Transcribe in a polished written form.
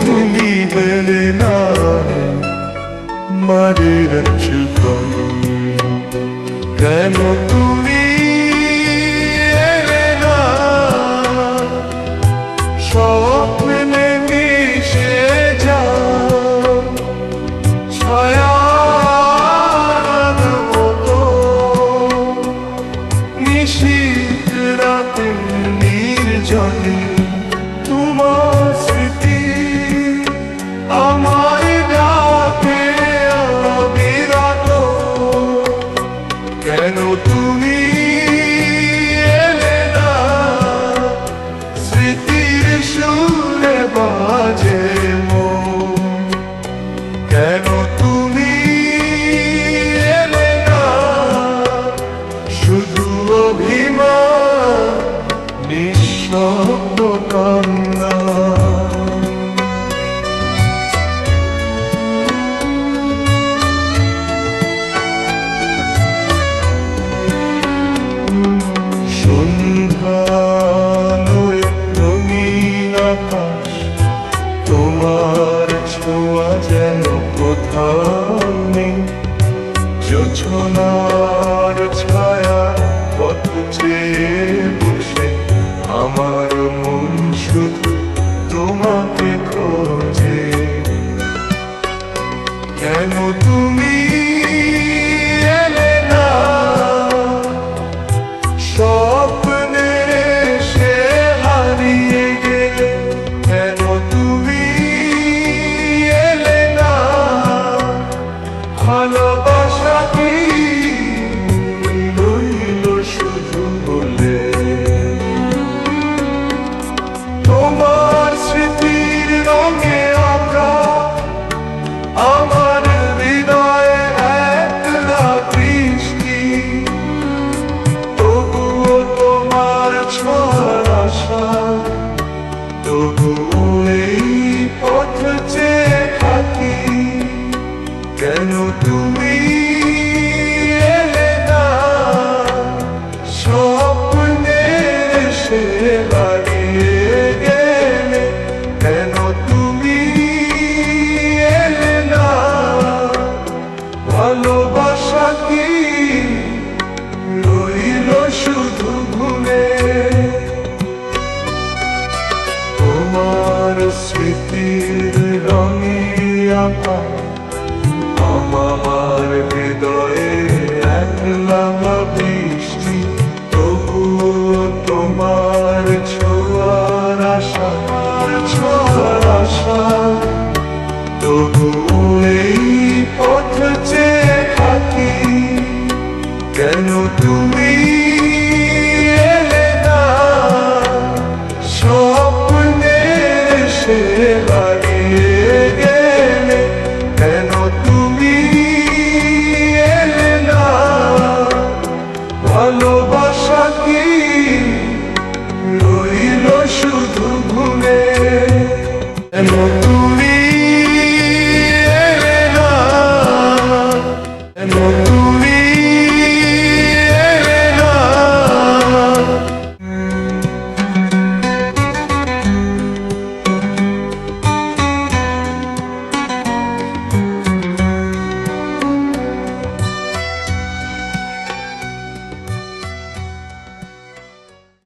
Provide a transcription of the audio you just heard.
তুমি এলে না মারে রক্ষণ, কেন তুমি এলে না স্বপ্নে মিশে যাও ছায়ার মতো নিশীথ রাতে নির্জনে তোমার স্মৃতি আমায় ডাকে অবিরত, কেন তুমি এলে না স্মৃতির সুরে বাজে মন, কেন তুমি এলে না শুধু অভিমান নিঃশব্দ কান্না। সন্ধ্যায় রঙিন আকাশ তোমার ছোঁয়া যেন কোথাও নেই, জোছনার ছায়া পথ চেয়ে বসে আমার মন শুধু তোমাকে খোঁজে, কেন তুমি এলে না স্বপ্নে সে হারিয়ে গেলে, কেন তুমি এলে না ভালোবাসা কি রইল শুধু বলে, তোমার স্মৃতির রঙে আঁকা আমার হৃদয়ে একলা বৃষ্টি, তবুও তোমার ছোঁয়ার আশা, তবুও এই পথ চেয়ে থাকি, কেন তুমি এলে না স্বপ্নে সে হারিয়ে গেলে, কেন তুমি এলে না ভালোবাসা কি রইল শুধু ঘুমে, তোমার স্মৃতির রঙে আঁকা আমার হৃদয়ে একলা বৃষ্টি, তবুও তোমার ছোঁয়ার আশা, ছোঁয়ার আশা, তবুও এই পথ চেয়ে থাকি, কেন তুমি এলে না স্বপ্নে সে হারিয়ে গেলে, কেন তুমি এলে না ভালোবাসা কি রইল শুধু ঘুমে, কেন